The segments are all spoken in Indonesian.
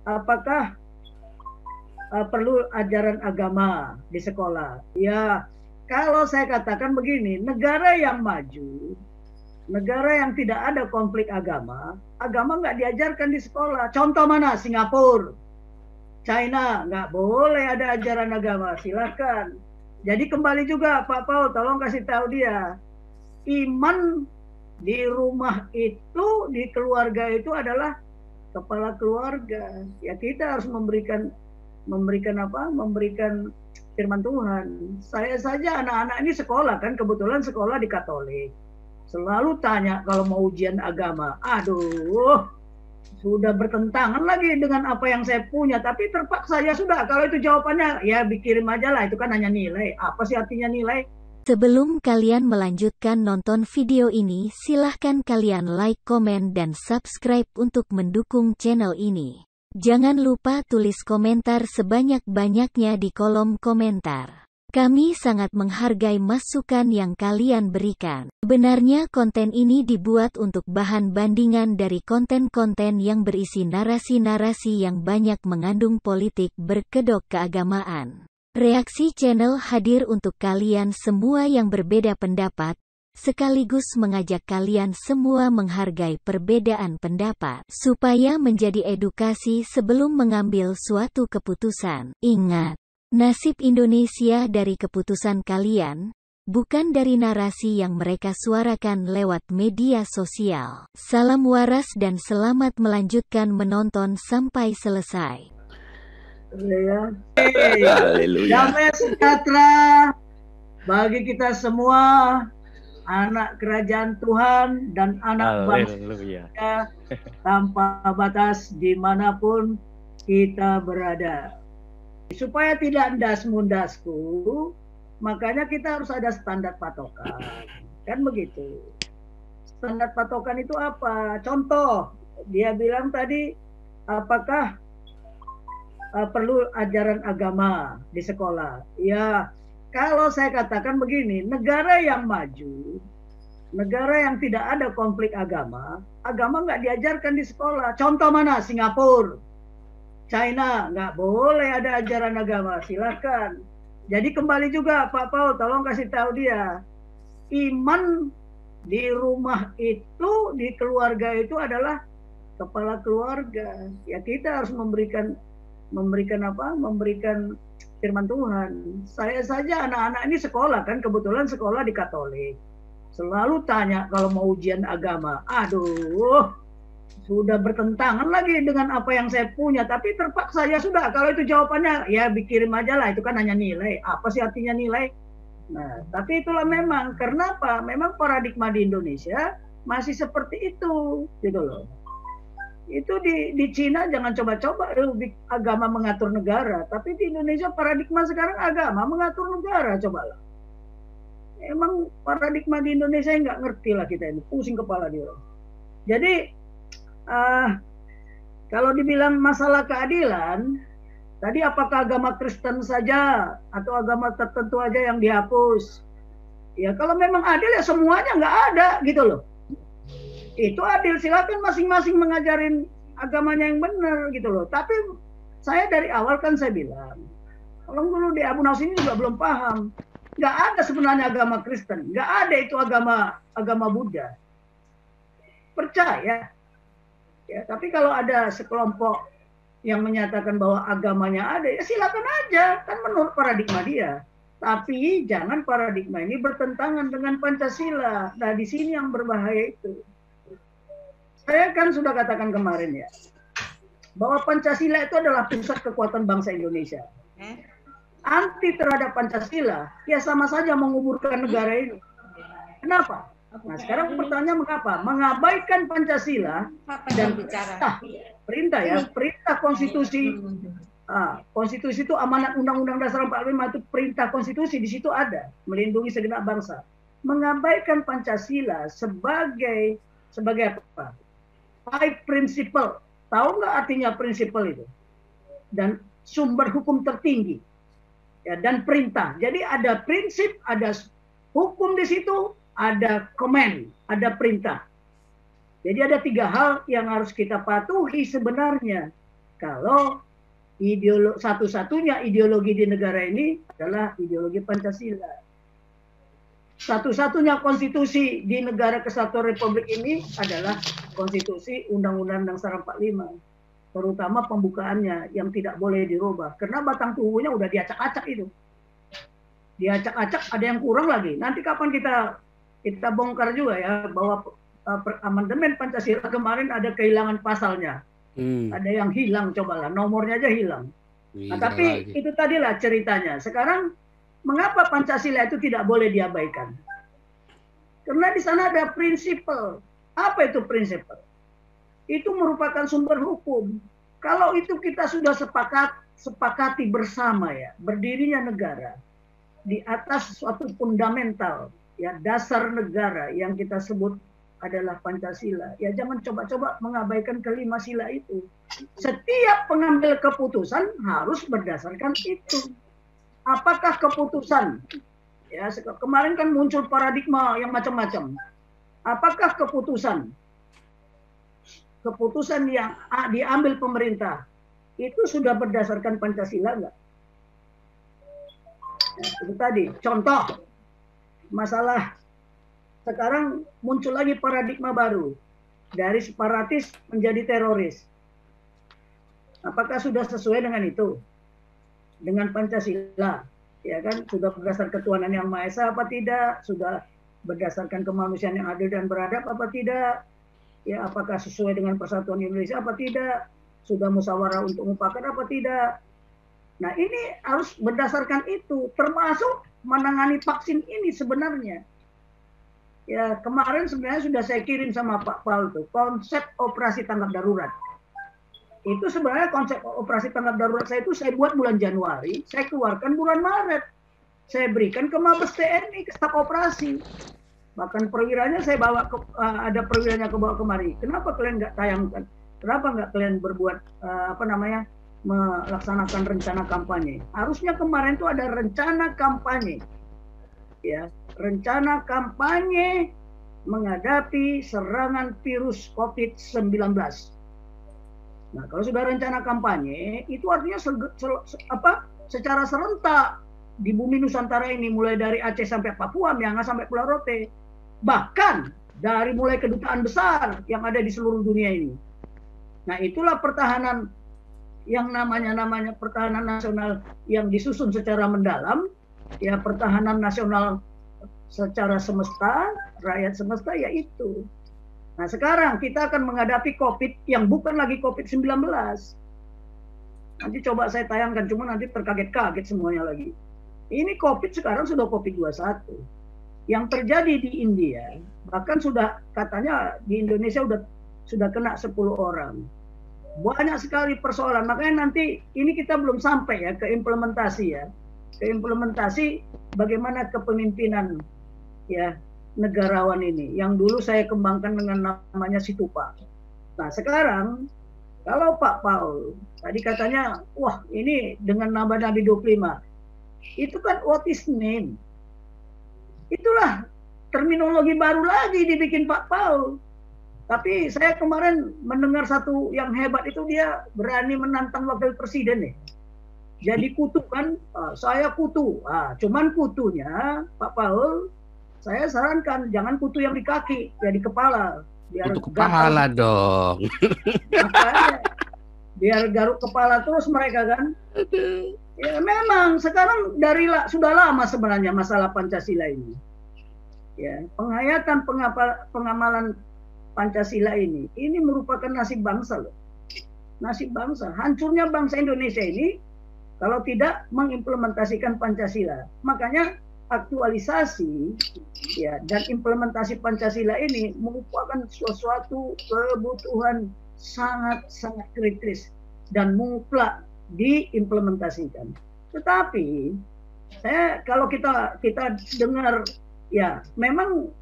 apakah perlu ajaran agama di sekolah? Ya, kalau saya katakan begini, negara yang maju, negara yang tidak ada konflik agama nggak diajarkan di sekolah. Contoh mana? Singapura, China, nggak boleh ada ajaran agama, silakan. Jadi kembali juga Pak Paul, tolong kasih tahu dia, iman di rumah itu, di keluarga itu adalah kepala keluarga. Ya kita harus memberikan apa? Memberikan firman Tuhan. Saya saja anak-anak ini sekolah kan, kebetulan sekolah di Katolik. Selalu tanya kalau mau ujian agama. Aduh, sudah bertentangan lagi dengan apa yang saya punya, tapi terpaksa ya sudah, kalau itu jawabannya ya dikirim aja lah, itu kan hanya nilai. Apa sih artinya nilai? Sebelum kalian melanjutkan nonton video ini, silahkan kalian like, komen, dan subscribe untuk mendukung channel ini. Jangan lupa tulis komentar sebanyak-banyaknya di kolom komentar. Kami sangat menghargai masukan yang kalian berikan. Sebenarnya konten ini dibuat untuk bahan bandingan dari konten-konten yang berisi narasi-narasi yang banyak mengandung politik berkedok keagamaan. Reaksi channel hadir untuk kalian semua yang berbeda pendapat, sekaligus mengajak kalian semua menghargai perbedaan pendapat, supaya menjadi edukasi sebelum mengambil suatu keputusan. Ingat, nasib Indonesia dari keputusan kalian, bukan dari narasi yang mereka suarakan lewat media sosial. Salam waras dan selamat melanjutkan menonton sampai selesai. Ya. Damai sejahtera bagi kita semua, anak kerajaan Tuhan dan anak bangsa tanpa batas dimanapun kita berada. Supaya tidak ndas-mundasku, makanya kita harus ada standar patokan. Kan begitu. Standar patokan itu apa? Contoh, dia bilang tadi, apakah perlu ajaran agama di sekolah? Ya, kalau saya katakan begini, negara yang maju, negara yang tidak ada konflik agama nggak diajarkan di sekolah. Contoh mana? Singapura, China, nggak boleh ada ajaran agama, silakan. Jadi kembali juga Pak Paul, tolong kasih tahu dia, iman di rumah itu, di keluarga itu adalah kepala keluarga. Ya kita harus memberikan apa? Memberikan firman Tuhan. Saya saja anak-anak ini sekolah kan, kebetulan sekolah di Katolik. Selalu tanya kalau mau ujian agama. Aduh, sudah bertentangan lagi dengan apa yang saya punya, tapi terpaksa ya sudah, kalau itu jawabannya ya dikirim aja lah, itu kan hanya nilai. Apa sih artinya nilai? Nah, tapi itulah memang, karena apa? Memang paradigma di Indonesia masih seperti itu, gitu loh. Itu di Cina jangan coba-coba agama mengatur negara, tapi di Indonesia paradigma sekarang agama mengatur negara, cobalah. Emang paradigma di Indonesia nggak ngerti lah kita ini, pusing kepala dia. Jadi kalau dibilang masalah keadilan, tadi apakah agama Kristen saja atau agama tertentu aja yang dihapus? Ya kalau memang adil ya semuanya nggak ada gitu loh. Itu adil, silakan masing-masing mengajarin agamanya yang benar gitu loh. Tapi saya dari awal kan saya bilang, kalau dulu di Abu Nawas ini juga belum paham, nggak ada sebenarnya agama Kristen, nggak ada itu agama Buddha. Percaya, ya. Tapi kalau ada sekelompok yang menyatakan bahwa agamanya ada, ya silakan aja, kan menurut paradigma dia. Tapi jangan paradigma ini bertentangan dengan Pancasila. Nah di sini yang berbahaya itu. Saya kan sudah katakan kemarin ya, bahwa Pancasila itu adalah pusat kekuatan bangsa Indonesia. Anti terhadap Pancasila, ya sama saja menguburkan negara ini. Kenapa? Nah sekarang pertanyaan mengapa? Mengabaikan Pancasila dan perintah konstitusi. Konstitusi itu amanat Undang-Undang Dasar 45 itu perintah konstitusi, di situ ada melindungi segenap bangsa. Mengabaikan Pancasila sebagai apa? Five principle. Tahu nggak artinya prinsipal itu? Dan sumber hukum tertinggi. Ya, dan perintah. Jadi ada prinsip, ada hukum di situ, ada command, ada perintah. Jadi ada 3 hal yang harus kita patuhi sebenarnya. kalau satu-satunya ideologi di negara ini adalah ideologi Pancasila. Satu-satunya konstitusi di negara kesatuan Republik ini adalah konstitusi Undang-Undang Dasar 45. Terutama pembukaannya yang tidak boleh dirubah. Karena batang tubuhnya udah diacak-acak itu. Diacak-acak, ada yang kurang lagi. Nanti kapan kita bongkar juga ya, bahwa amandemen Pancasila kemarin ada kehilangan pasalnya. Ada yang hilang, cobalah, nomornya aja hilang. Nah, tapi itu tadilah ceritanya. Sekarang mengapa Pancasila itu tidak boleh diabaikan? Karena di sana ada prinsipal. Apa itu prinsipal? Itu merupakan sumber hukum. Kalau itu kita sudah sepakati bersama ya, berdirinya negara di atas suatu fundamental ya, dasar negara yang kita sebut adalah Pancasila. Ya jangan coba-coba mengabaikan kelima sila itu. Setiap pengambil keputusan harus berdasarkan itu. Apakah keputusan? Ya, kemarin kan muncul paradigma yang macam-macam. Apakah keputusan yang diambil pemerintah itu sudah berdasarkan Pancasila enggak? Ya, itu tadi. Contoh, masalah sekarang muncul lagi paradigma baru. Dari separatis menjadi teroris. Apakah sudah sesuai dengan itu? Dengan Pancasila? Ya kan? Sudah berdasarkan ketuhanan yang Maha Esa apa tidak? Sudah berdasarkan kemanusiaan yang adil dan beradab apa tidak? Ya, apakah sesuai dengan persatuan Indonesia apa tidak? Sudah musyawarah untuk mufakat apa tidak? Nah, ini harus berdasarkan itu, termasuk menangani vaksin ini sebenarnya. Ya, kemarin sebenarnya sudah saya kirim sama Pak Paul tuh, konsep operasi tanggap darurat. Itu sebenarnya konsep operasi tanggap darurat saya itu saya buat bulan Januari, saya keluarkan bulan Maret. Saya berikan ke Mabes TNI, ke staf operasi. Bahkan perwiranya saya bawa ada perwiranya ke bawah kemari. Kenapa kalian nggak tayangkan? Kenapa nggak kalian berbuat melaksanakan rencana kampanye? Harusnya kemarin tuh ada rencana kampanye. Ya, rencana kampanye menghadapi serangan virus COVID-19. Nah, kalau sudah rencana kampanye, itu artinya secara serentak di bumi Nusantara ini, mulai dari Aceh sampai Papua, Myanmar sampai Pulau Rote, bahkan dari mulai kedutaan besar yang ada di seluruh dunia ini. Nah, itulah pertahanan yang namanya pertahanan nasional yang disusun secara mendalam. Ya, pertahanan nasional secara semesta, rakyat semesta, yaitu. Nah, sekarang kita akan menghadapi COVID yang bukan lagi COVID-19. Nanti coba saya tayangkan, cuma nanti terkaget-kaget semuanya lagi. Ini COVID sekarang sudah COVID-21. Yang terjadi di India, bahkan sudah katanya di Indonesia sudah kena 10 orang. Banyak sekali persoalan, makanya nanti ini kita belum sampai ya ke implementasi ya. Keimplementasi bagaimana kepemimpinan ya negarawan ini yang dulu saya kembangkan dengan namanya Situpa. Nah, sekarang kalau Pak Paul tadi katanya wah ini dengan nama Nabi 25 itu kan what is name, itulah terminologi baru lagi dibikin Pak Paul. Tapi saya kemarin mendengar satu yang hebat itu, dia berani menantang wakil presiden nih. Jadi kutu kan, saya kutu. Cuman kutunya Pak Paul, saya sarankan jangan kutu yang di kaki, ya di kepala. Biar kutu kepala dong. Makanya, biar garuk kepala terus mereka kan. Ya memang sekarang sudah lama sebenarnya masalah Pancasila ini. Ya, penghayatan pengamalan Pancasila ini merupakan nasib bangsa loh. Nasib bangsa, hancurnya bangsa Indonesia ini kalau tidak mengimplementasikan Pancasila. Makanya aktualisasi ya dan implementasi Pancasila ini merupakan suatu kebutuhan sangat kritis dan mutlak diimplementasikan. Tetapi kalau kita dengar ya memang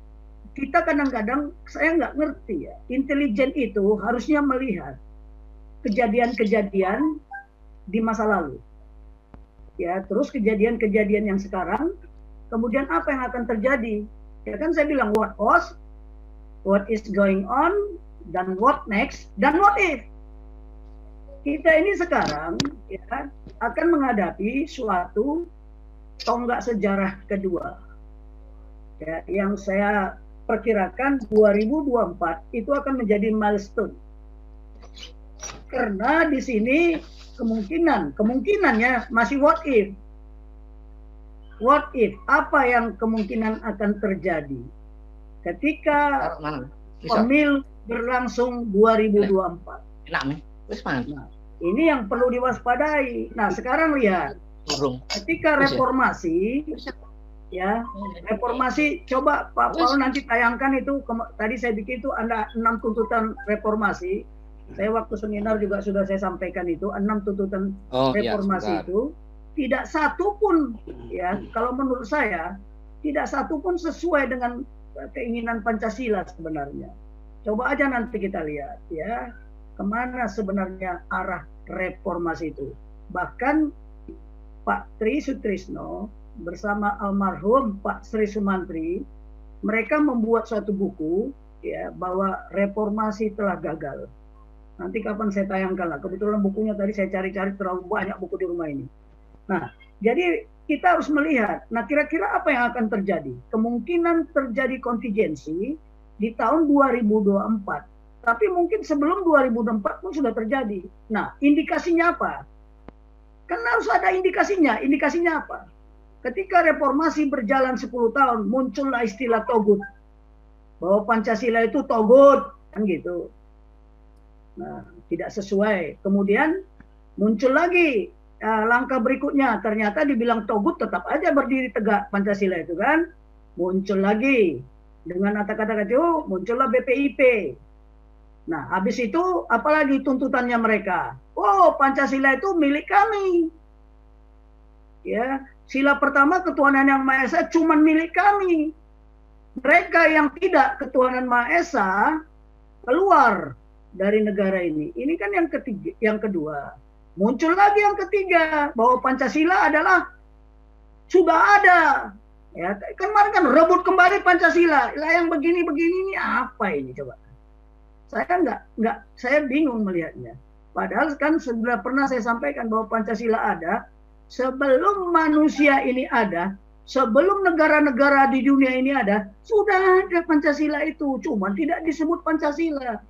kita kadang-kadang saya nggak ngerti ya, intelijen itu harusnya melihat kejadian-kejadian di masa lalu. Ya, terus kejadian-kejadian yang sekarang, kemudian apa yang akan terjadi? Ya kan saya bilang what was, what is going on, dan what next, dan what if. kita ini sekarang ya akan menghadapi suatu tonggak sejarah kedua. Ya, yang saya perkirakan 2024 itu akan menjadi milestone. Karena di sini kemungkinannya masih what if. What if? Apa yang kemungkinan akan terjadi ketika pemilu berlangsung 2024? Nah, ini yang perlu diwaspadai. Nah, sekarang lihat, ketika reformasi, ya, reformasi, coba Pak Paul nanti tayangkan itu. Tadi saya bikin itu ada 6 tuntutan reformasi. Saya waktu seminar juga sudah saya sampaikan itu 6 tuntutan reformasi itu. Tidak satu pun, ya, kalau menurut saya, tidak satu pun sesuai dengan keinginan Pancasila sebenarnya. Coba aja nanti kita lihat, ya, kemana sebenarnya arah reformasi itu. Bahkan Pak Tri Sutrisno bersama almarhum Pak Sri Sumantri, mereka membuat suatu buku, ya, bahwa reformasi telah gagal. Nanti kapan saya tayangkan lah. Kebetulan bukunya tadi saya cari-cari, terlalu banyak buku di rumah ini. Nah, jadi kita harus melihat, nah kira-kira apa yang akan terjadi? Kemungkinan terjadi kontingensi di tahun 2024. Tapi mungkin sebelum 2024 pun sudah terjadi. Nah, indikasinya apa? Kan harus ada indikasinya. Indikasinya apa? Ketika reformasi berjalan 10 tahun, muncullah istilah togut. Bahwa Pancasila itu togut, kan gitu. Nah, tidak sesuai. Kemudian muncul lagi langkah berikutnya, ternyata dibilang togut tetap aja berdiri tegak Pancasila itu kan. Muncul lagi dengan kata-kata itu, muncullah BPIP. Nah, habis itu apalagi tuntutannya mereka? Oh, Pancasila itu milik kami. Ya, sila pertama ketuhanan yang Maha Esa cuma milik kami. Mereka yang tidak ketuhanan Maha Esa keluar dari negara ini. Ini kan yang ketiga, yang kedua. Muncul lagi yang ketiga, bahwa Pancasila adalah sudah ada. Ya, kemarin kan rebut kembali Pancasila. Lah yang begini-begini ini apa ini coba? Saya bingung melihatnya. Padahal kan sudah pernah saya sampaikan bahwa Pancasila ada sebelum manusia ini ada, sebelum negara-negara di dunia ini ada, sudah ada Pancasila itu, cuma tidak disebut Pancasila.